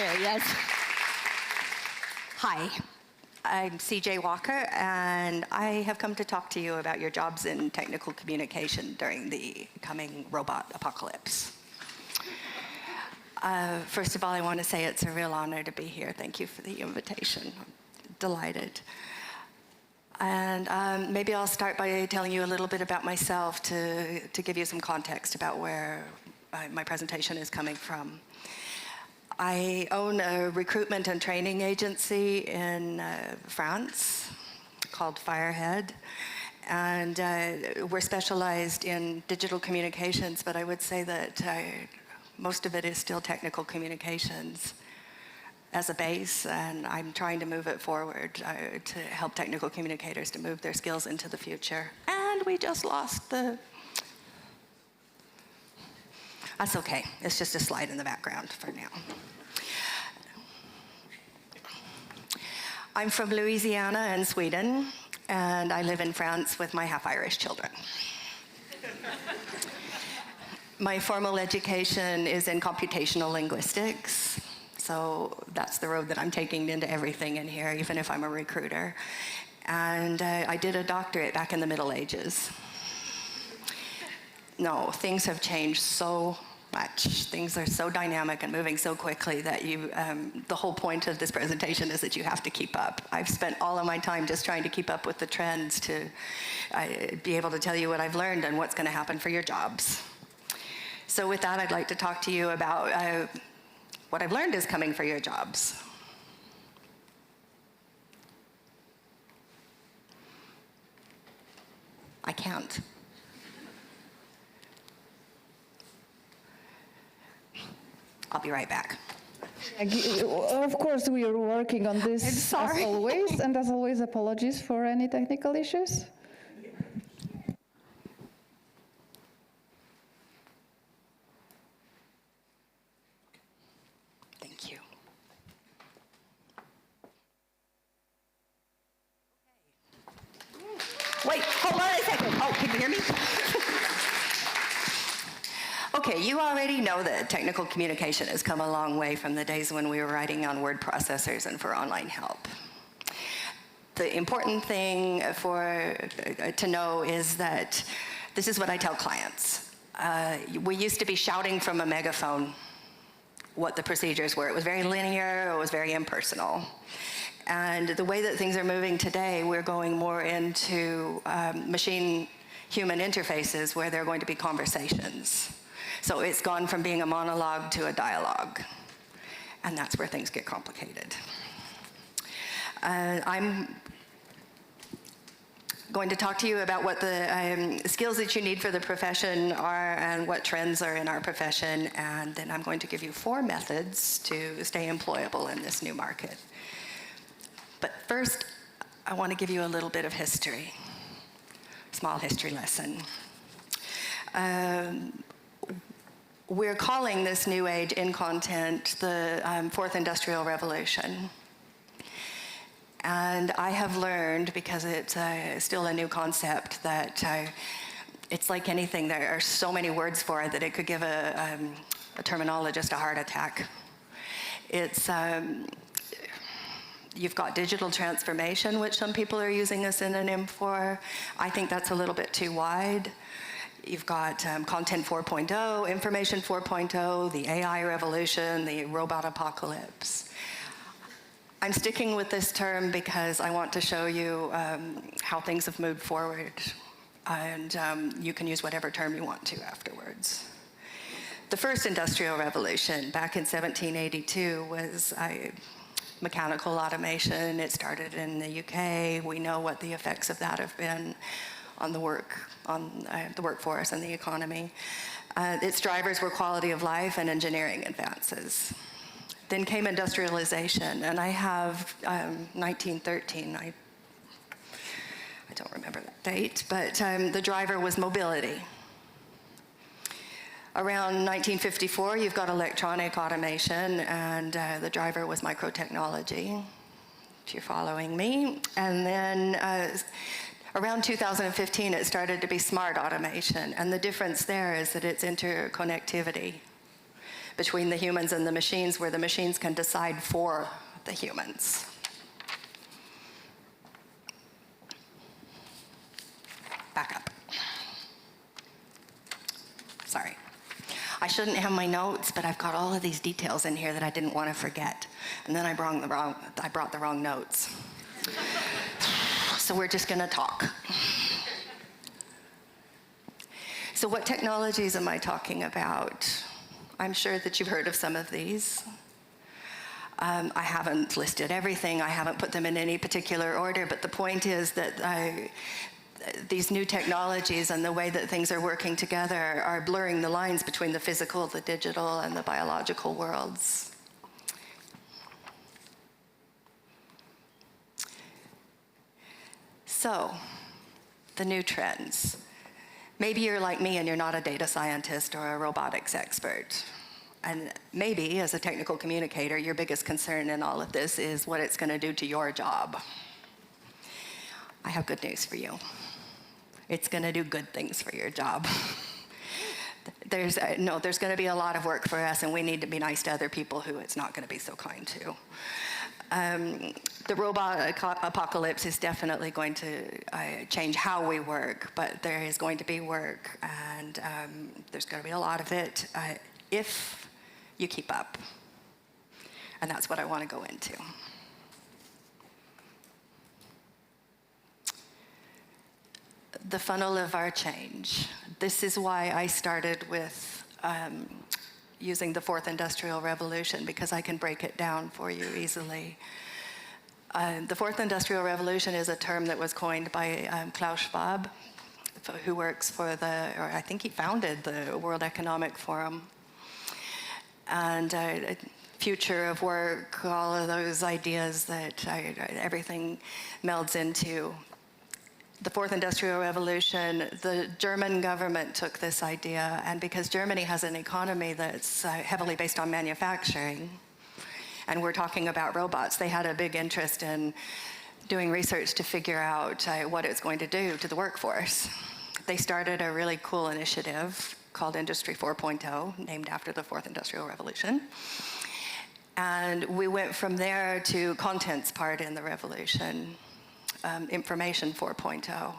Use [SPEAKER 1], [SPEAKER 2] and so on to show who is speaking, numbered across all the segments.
[SPEAKER 1] there, yes. Hi, I'm CJ Walker, and I have come to talk to you about your jobs in technical communication during the coming robot apocalypse. First of all, I want to say it's a real honor to be here. Thank you for the invitation. I'm delighted. And maybe I'll start by telling you a little bit about myself to give you some context about where my presentation is coming from. I own a recruitment and training agency in France called Firehead. And we're specialized in digital communications, but I would say that most of it is still technical communications as a base, and I'm trying to move it forward to help technical communicators to move their skills into the future. And we just lost the... That's okay. It's just a slide in the background for now. I'm from Louisiana and Sweden, and I live in France with my half-Irish children. My formal education is in computational linguistics, so that's the road that I'm taking into everything in here, even if I'm a recruiter. And I did a doctorate back in the Middle Ages. No, things have changed so much. Things are so dynamic and moving so quickly that the whole point of this presentation is that you have to keep up. I've spent all of my time just trying to keep up with the trends to be able to tell you what I've learned and what's going to happen for your jobs. So with that, I'd like to talk to you about what I've learned is coming for your jobs. I can't. I'll be right back.
[SPEAKER 2] Of course, we are working on this as always, and as always, apologies for any technical issues.
[SPEAKER 1] Thank you. Wait, hold on a second. Oh, can you hear me? Okay, you already know that technical communication has come a long way from the days when we were writing on word processors and for online help. The important thing to know is that this is what I tell clients. We used to be shouting from a megaphone what the procedures were. It was very linear, it was very impersonal. And the way that things are moving today, we're going more into machine-human interfaces where there are going to be conversations. So it's gone from being a monologue to a dialogue. And that's where things get complicated. I'm going to talk to you about what the skills that you need for the profession are and what trends are in our profession. And then I'm going to give you 4 methods to stay employable in this new market. But first, I want to give you a little bit of history. Small history lesson. We're calling this new age in content the 4th Industrial Revolution. And I have learned, because it's still a new concept, that it's like anything. There are so many words for it that it could give a terminologist a heart attack. It's, you've got digital transformation, which some people are using a synonym for. I think that's a little bit too wide. You've got content 4.0, information 4.0, the AI revolution, the robot apocalypse. I'm sticking with this term because I want to show you how things have moved forward. And you can use whatever term you want to afterwards. The first industrial revolution back in 1782 was mechanical automation. It started in the UK. We know what the effects of that have been on the workforce and the economy. Its drivers were quality of life and engineering advances. Then came industrialization, and I have 1913. I don't remember that date, but the driver was mobility. Around 1954, you've got electronic automation, and the driver was microtechnology, if you're following me. And then around 2015, it started to be smart automation, and the difference there is that it's interconnectivity. between the humans and the machines, where the machines can decide for the humans. Back up. Sorry. I shouldn't have my notes, but I've got all of these details in here that I didn't want to forget. And then I brought the wrong notes. So we're just going to talk. So what technologies am I talking about? I'm sure that you've heard of some of these. I haven't listed everything. I haven't put them in any particular order, but the point is that these new technologies and the way that things are working together are blurring the lines between the physical, the digital, and the biological worlds. So, the new trends. Maybe you're like me and you're not a data scientist or a robotics expert. And maybe, as a technical communicator, your biggest concern in all of this is what it's going to do to your job. I have good news for you. It's going to do good things for your job. There's going to be a lot of work for us, and we need to be nice to other people who it's not going to be so kind to. The robot apocalypse is definitely going to change how we work, but there is going to be work, and there's going to be a lot of it if you keep up. And that's what I want to go into. The funnel of our change. This is why I started with using the Fourth Industrial Revolution, because I can break it down for you easily. The Fourth Industrial Revolution is a term that was coined by Klaus Schwab, who works for or I think he founded the World Economic Forum. And future of work, all of those ideas that everything melds into. The Fourth Industrial Revolution, the German government took this idea, and because Germany has an economy that's heavily based on manufacturing, and we're talking about robots, they had a big interest in doing research to figure out what it's going to do to the workforce. They started a really cool initiative called Industry 4.0, named after the Fourth Industrial Revolution. And we went from there to contents part in the revolution. Information 4.0.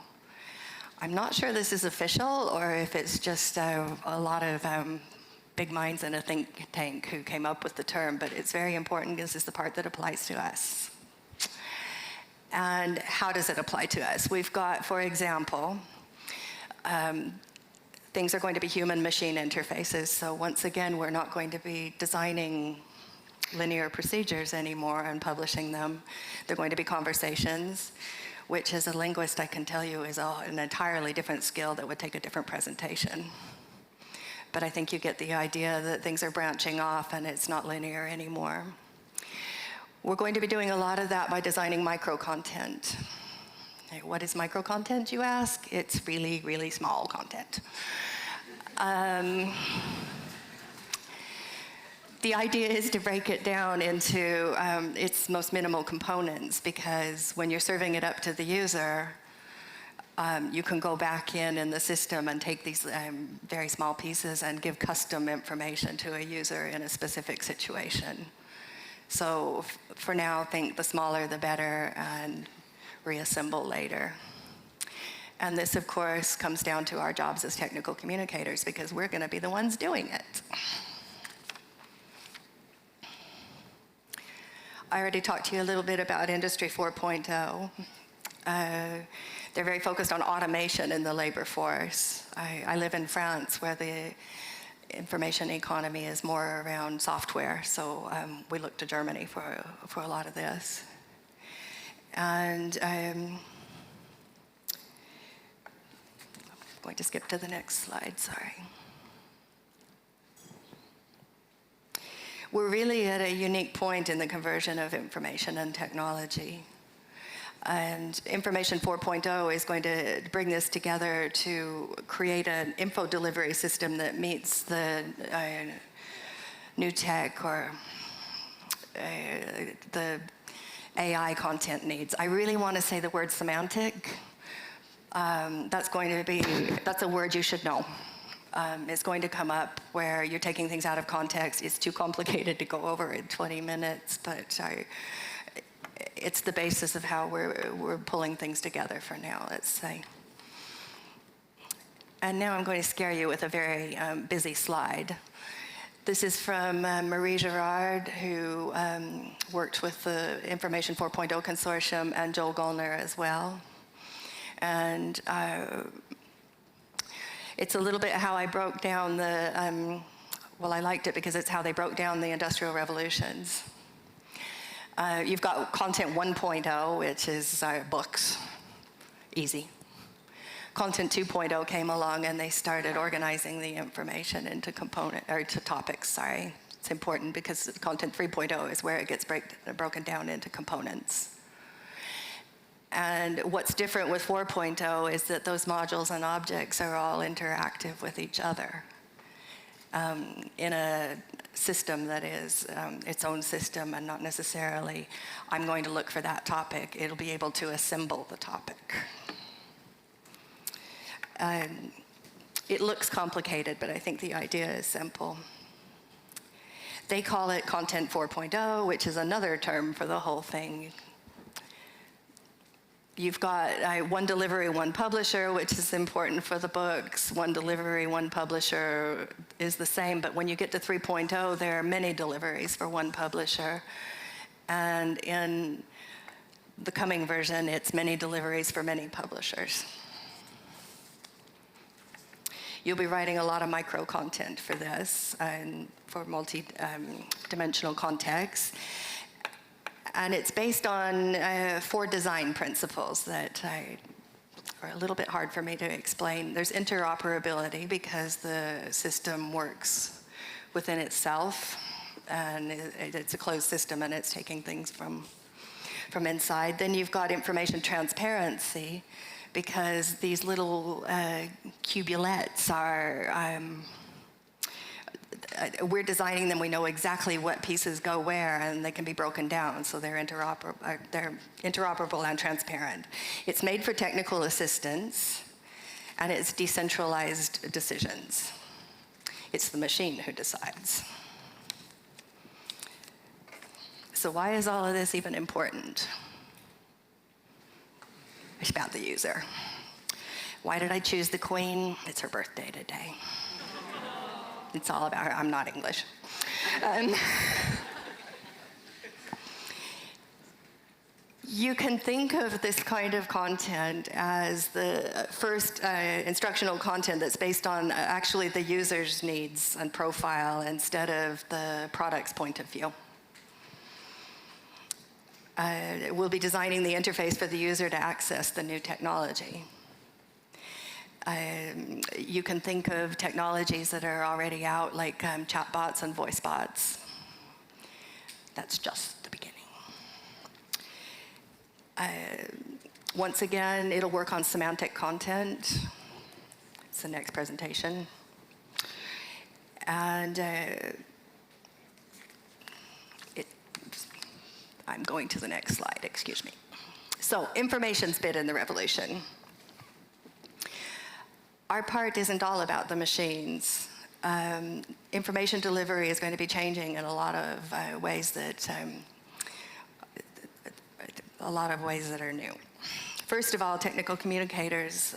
[SPEAKER 1] I'm not sure this is official or if it's just a lot of big minds in a think tank who came up with the term, but it's very important. This is the part that applies to us. And how does it apply to us? We've got, for example, things are going to be human-machine interfaces. So once again, we're not going to be designing linear procedures anymore and publishing them. They're going to be conversations, which as a linguist I can tell you is an entirely different skill that would take a different presentation. But I think you get the idea that things are branching off and it's not linear anymore. We're going to be doing a lot of that by designing micro-content. What is micro-content, you ask? It's really, really small content. The idea is to break it down into its most minimal components, because when you're serving it up to the user, you can go back in the system and take these very small pieces and give custom information to a user in a specific situation. So for now, think the smaller the better and reassemble later. And this, of course, comes down to our jobs as technical communicators, because we're going to be the ones doing it. I already talked to you a little bit about Industry 4.0. They're very focused on automation in the labor force. I live in France, where the information economy is more around software, so we look to Germany for a lot of this. And I'm going to skip to the next slide, sorry. We're really at a unique point in the conversion of information and technology. And Information 4.0 is going to bring this together to create an info delivery system that meets the new tech or the AI content needs. I really want to say the word semantic. That's a word you should know. It's going to come up where you're taking things out of context. It's too complicated to go over in 20 minutes, but it's the basis of how we're pulling things together for now, let's say. And now I'm going to scare you with a very busy slide. This is from Marie Girard, who worked with the Information 4.0 Consortium, and Joel Gollner as well. And it's a little bit how I broke down the, well, I liked it because it's how they broke down the industrial revolutions. You've got content 1.0, which is books, easy. Content 2.0 came along and they started organizing the information into to topics, sorry. It's important because content 3.0 is where it gets broken down into components. And what's different with 4.0 is that those modules and objects are all interactive with each other in a system that is its own system, and not necessarily, I'm going to look for that topic. It'll be able to assemble the topic. It looks complicated, but I think the idea is simple. They call it Content 4.0, which is another term for the whole thing. You've got one delivery, one publisher, which is important for the books. One delivery, one publisher is the same, but when you get to 3.0, there are many deliveries for one publisher. And in the coming version, it's many deliveries for many publishers. You'll be writing a lot of micro content for this and for multi-dimensional context. And it's based on 4 design principles that are a little bit hard for me to explain. There's interoperability because the system works within itself, and it's a closed system and it's taking things from inside. Then you've got information transparency, because these little cubulettes are, we're designing them, we know exactly what pieces go where, and they can be broken down, so they're interoperable and transparent. It's made for technical assistance, and it's decentralized decisions. It's the machine who decides. So why is all of this even important? It's about the user. Why did I choose the Queen? It's her birthday today. It's all about her. I'm not English. You can think of this kind of content as the first instructional content that's based on actually the user's needs and profile instead of the product's point of view. We'll be designing the interface for the user to access the new technology. You can think of technologies that are already out, like chatbots and voice bots. That's just the beginning. Once again, it'll work on semantic content. It's the next presentation. And I'm going to the next slide, excuse me. So, information's bit in the revolution. Our part isn't all about the machines. Information delivery is going to be changing in a lot of ways that are new. First of all, technical communicators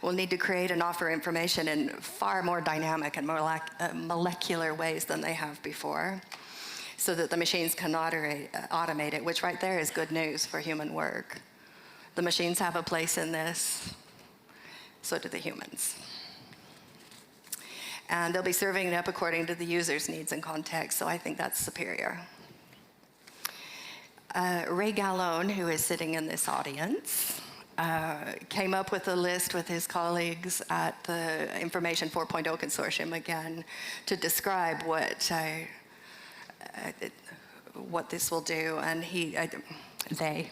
[SPEAKER 1] will need to create and offer information in far more dynamic and molecular ways than they have before, so that the machines can automate it, which right there is good news for human work. The machines have a place in this, so do the humans. And they'll be serving it up according to the user's needs and context, so I think that's superior. Ray Gallone, who is sitting in this audience, came up with a list with his colleagues at the Information 4.0 Consortium again to describe what this will do, and Ray.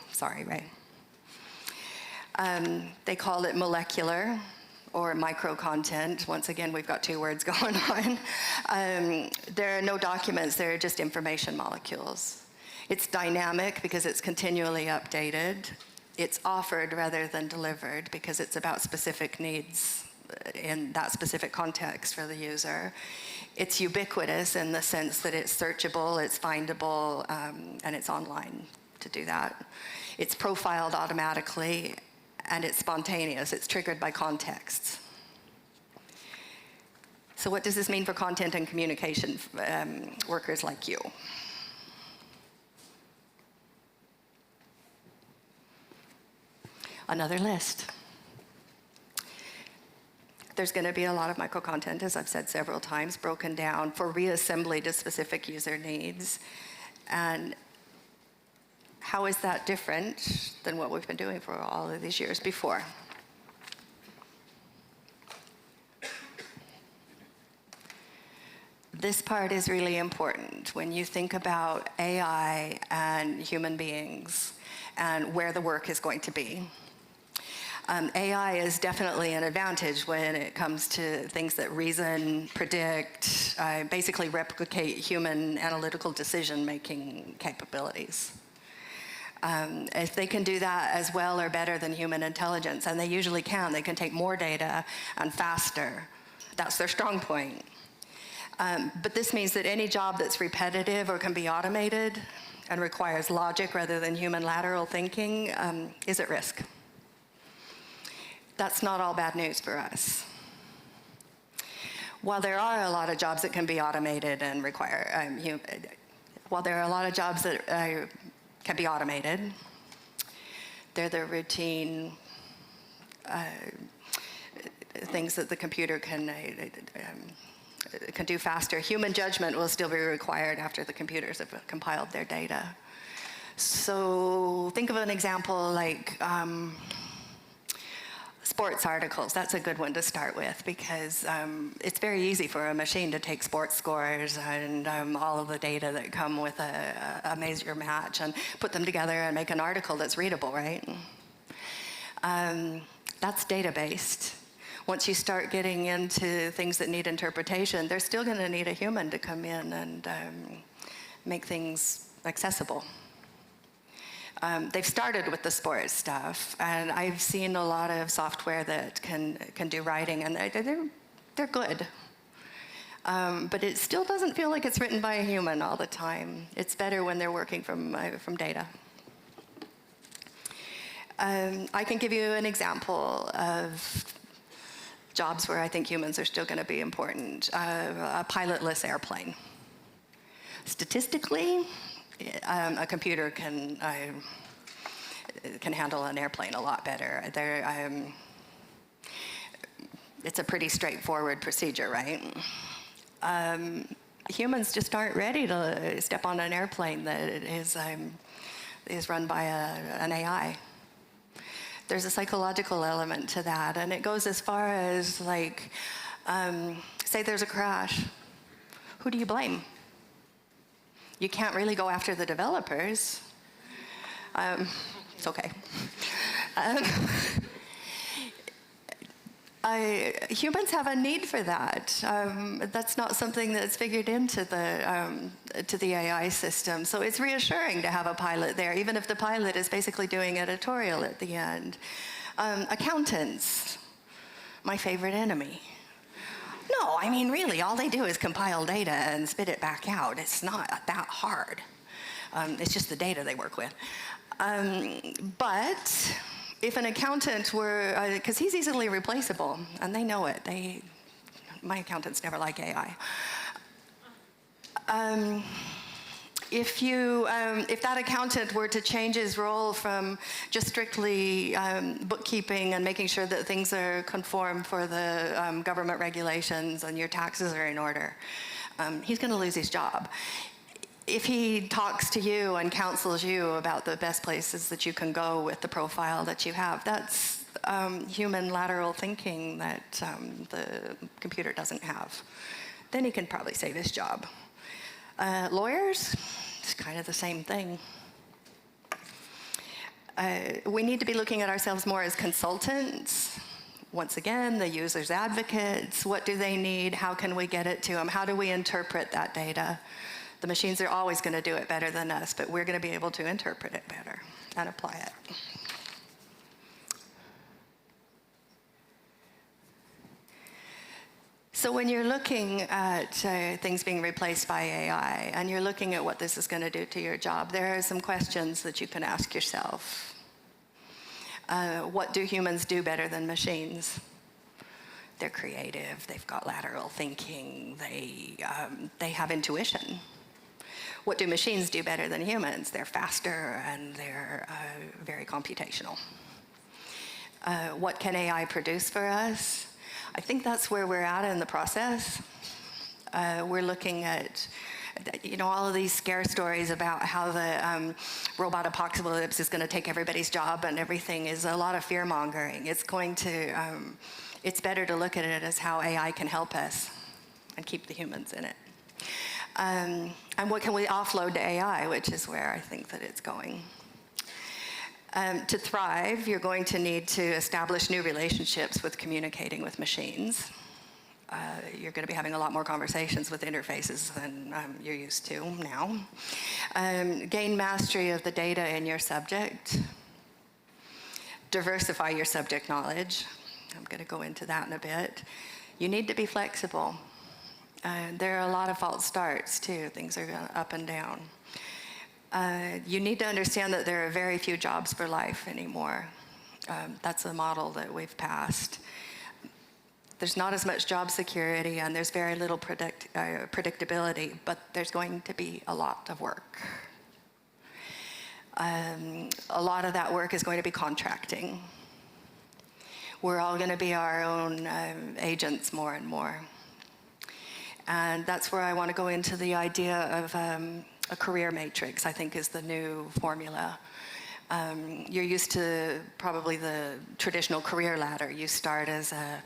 [SPEAKER 1] They call it molecular or micro content. Once again, we've got 2 words going on. There are no documents, there are just information molecules. It's dynamic because it's continually updated. It's offered rather than delivered because it's about specific needs in that specific context for the user. It's ubiquitous in the sense that it's searchable, it's findable, and it's online to do that. It's profiled automatically, and it's spontaneous. It's triggered by contexts. So what does this mean for content and communication workers like you? Another list. There's going to be a lot of micro-content, as I've said several times, broken down for reassembly to specific user needs. And how is that different than what we've been doing for all of these years before? This part is really important when you think about AI and human beings and where the work is going to be. AI is definitely an advantage when it comes to things that reason, predict, basically replicate human analytical decision-making capabilities. If they can do that as well or better than human intelligence, and they usually can, they can take more data and faster. That's their strong point. But this means that any job that's repetitive or can be automated and requires logic rather than human lateral thinking is at risk. That's not all bad news for us. While there are a lot of jobs that can be automated and require, while there are a lot of jobs that can be automated, they're the routine things that the computer can do faster. Human judgment will still be required after the computers have compiled their data. So think of an example like sports articles. That's a good one to start with because it's very easy for a machine to take sports scores and all of the data that come with a major match and put them together and make an article that's readable, right? That's data-based. Once you start getting into things that need interpretation, they're still going to need a human to come in and make things accessible. They've started with the sports stuff, and I've seen a lot of software that can do writing, and they're good. But it still doesn't feel like it's written by a human all the time. It's better when they're working from data. I can give you an example of jobs where I think humans are still going to be important. A pilotless airplane. Statistically, a computer can handle an airplane a lot better. It's a pretty straightforward procedure, right? Humans just aren't ready to step on an airplane that is run by an AI. There's a psychological element to that, and it goes as far as like, say there's a crash. Who do you blame? You can't really go after the developers. It's okay. Humans have a need for that. That's not something that's figured into the AI system. So it's reassuring to have a pilot there, even if the pilot is basically doing editorial at the end. Accountants, my favorite enemy. No, I mean, really, all they do is compile data and spit it back out. It's not that hard. It's just the data they work with. But if an accountant were, because he's easily replaceable, and they know it. My accountants never like AI. If that accountant were to change his role from just strictly bookkeeping and making sure that things are conform for the government regulations and your taxes are in order, he's going to lose his job. If he talks to you and counsels you about the best places that you can go with the profile that you have, that's human lateral thinking that the computer doesn't have. Then he can probably save his job. Lawyers, it's kind of the same thing. We need to be looking at ourselves more as consultants. Once again, the user's advocates. What do they need? How can we get it to them? How do we interpret that data? The machines are always going to do it better than us, but we're going to be able to interpret it better and apply it. So when you're looking at things being replaced by AI, and you're looking at what this is going to do to your job, there are some questions that you can ask yourself. What do humans do better than machines? They're creative, they've got lateral thinking, they have intuition. What do machines do better than humans? They're faster and they're very computational. What can AI produce for us? I think that's where we're at in the process. We're looking at, all of these scare stories about how the robot apocalypse is going to take everybody's job and everything is a lot of fear mongering. It's going to, it's better to look at it as how AI can help us and keep the humans in it. And what can we offload to AI, which is where I think that it's going. To thrive, you're going to need to establish new relationships with communicating with machines. You're going to be having a lot more conversations with interfaces than you're used to now. Gain mastery of the data in your subject. Diversify your subject knowledge. I'm going to go into that in a bit. You need to be flexible. There are a lot of false starts, too. Things are going up and down. You need to understand that there are very few jobs for life anymore. That's a model that we've passed. There's not as much job security and there's very little predictability, but there's going to be a lot of work. A lot of that work is going to be contracting. We're all going to be our own agents more and more. And that's where I want to go into the idea of a career matrix, I think, is the new formula. You're used to probably the traditional career ladder. You start as a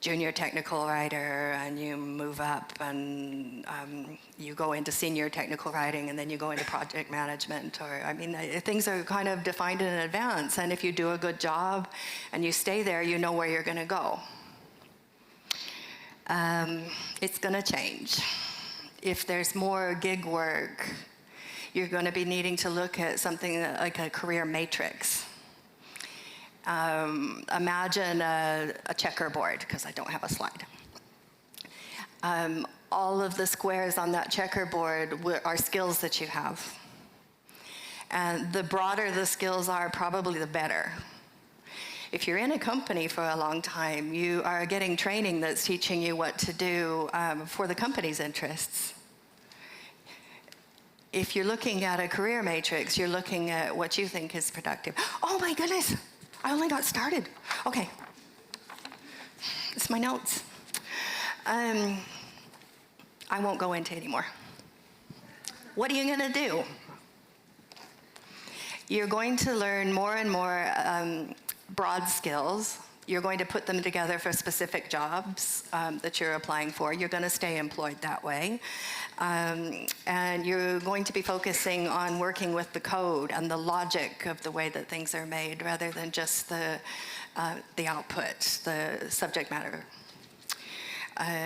[SPEAKER 1] junior technical writer and you move up and you go into senior technical writing and then you go into project management. Things are kind of defined in advance, and if you do a good job and you stay there, you know where you're going to go. It's going to change. If there's more gig work, you're going to be needing to look at something like a career matrix. Imagine a checkerboard, because I don't have a slide. All of the squares on that checkerboard are skills that you have. And the broader the skills are, probably the better. If you're in a company for a long time, you are getting training that's teaching you what to do for the company's interests. If you're looking at a career matrix, you're looking at what you think is productive. Oh my goodness, I only got started. Okay, it's my notes. I won't go into anymore. What are you gonna do? You're going to learn more and more broad skills. You're going to put them together for specific jobs that you're applying for. You're going to stay employed that way. And you're going to be focusing on working with the code and the logic of the way that things are made, rather than just the output, the subject matter.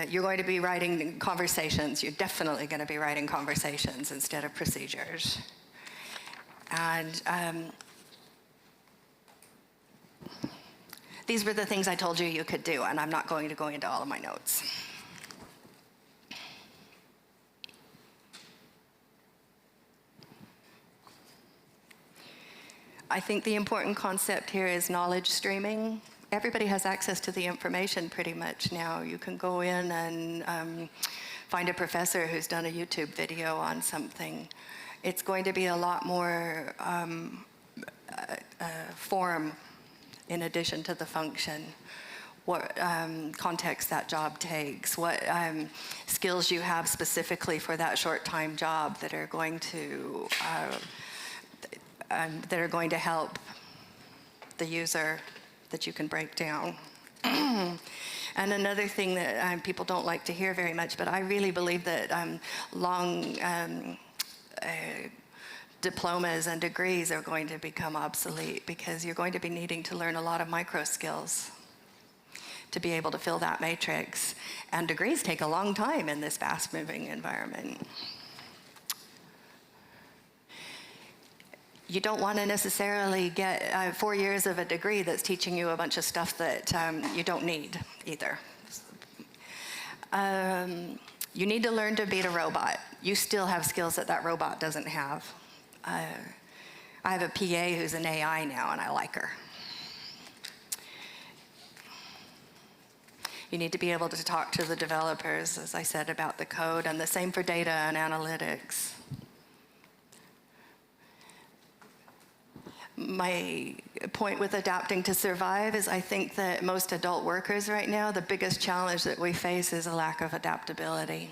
[SPEAKER 1] You're going to be writing conversations. You're definitely going to be writing conversations instead of procedures. And these were the things I told you you could do, and I'm not going to go into all of my notes. I think the important concept here is knowledge streaming. Everybody has access to the information pretty much now. You can go in and find a professor who's done a YouTube video on something. It's going to be a lot more form in addition to the function. What context that job takes, what skills you have specifically for that short-time job that are going to help the user, that you can break down. And another thing that people don't like to hear very much, but I really believe that long diplomas and degrees are going to become obsolete, because you're going to be needing to learn a lot of micro skills to be able to fill that matrix. And degrees take a long time in this fast-moving environment. You don't want to necessarily get 4 years of a degree that's teaching you a bunch of stuff that you don't need either. You need to learn to beat a robot. You still have skills that that robot doesn't have. I have a PA who's an AI now, and I like her. You need to be able to talk to the developers, as I said, about the code, and the same for data and analytics. My point with adapting to survive is I think that most adult workers right now, the biggest challenge that we face is a lack of adaptability.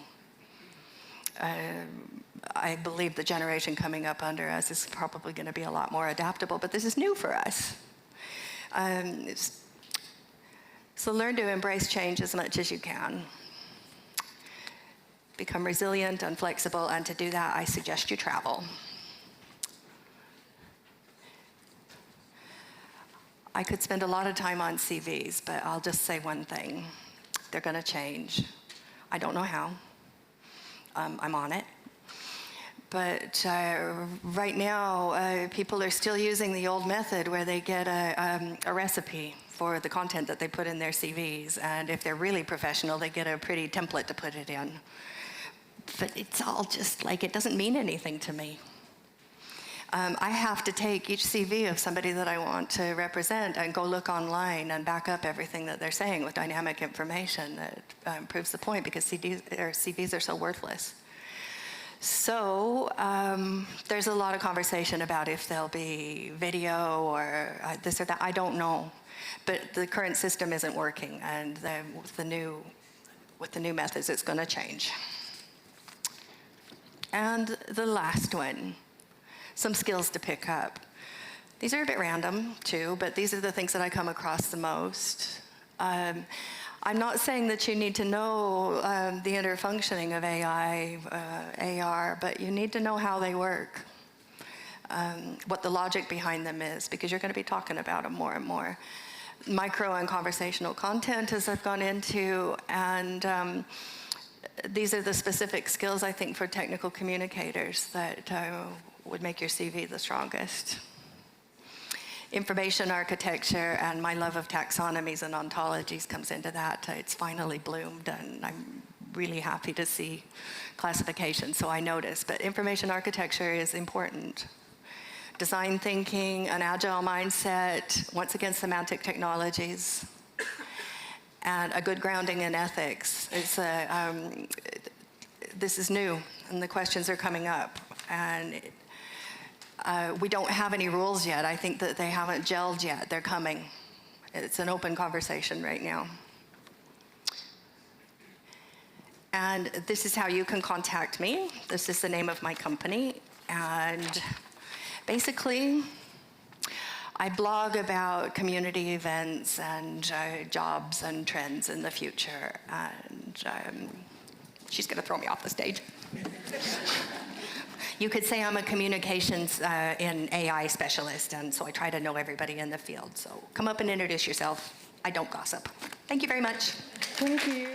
[SPEAKER 1] I believe the generation coming up under us is probably going to be a lot more adaptable, but this is new for us. So learn to embrace change as much as you can. Become resilient and flexible, and to do that, I suggest you travel. I could spend a lot of time on CVs, but I'll just say one thing. They're going to change. I don't know how. I'm on it. But right now, people are still using the old method where they get a recipe for the content that they put in their CVs. And if they're really professional, they get a pretty template to put it in. But it's all just like, it doesn't mean anything to me. I have to take each CV of somebody that I want to represent and go look online and back up everything that they're saying with dynamic information that proves the point, because CVs are so worthless. So there's a lot of conversation about if there'll be video or this or that. I don't know. But the current system isn't working, and with the new methods, it's going to change. And the last one. Some skills to pick up. These are a bit random too, but these are the things that I come across the most. I'm not saying that you need to know the inner functioning of AI, AR, but you need to know how they work, what the logic behind them is, because you're going to be talking about them more and more. Micro and conversational content, as I've gone into, and these are the specific skills, I think, for technical communicators that would make your CV the strongest. Information architecture and my love of taxonomies and ontologies comes into that. It's finally bloomed, and I'm really happy to see classification, so I notice. But information architecture is important. Design thinking, an agile mindset, once again, semantic technologies, and a good grounding in ethics. This is new, and the questions are coming up. And we don't have any rules yet. I think that they haven't gelled yet. They're coming. It's an open conversation right now. And this is how you can contact me. This is the name of my company. And basically, I blog about community events and jobs and trends in the future. And she's going to throw me off the stage. You could say I'm a communications in AI specialist, and so I try to know everybody in the field. So come up and introduce yourself. I don't gossip. Thank you very much.
[SPEAKER 2] Thank you.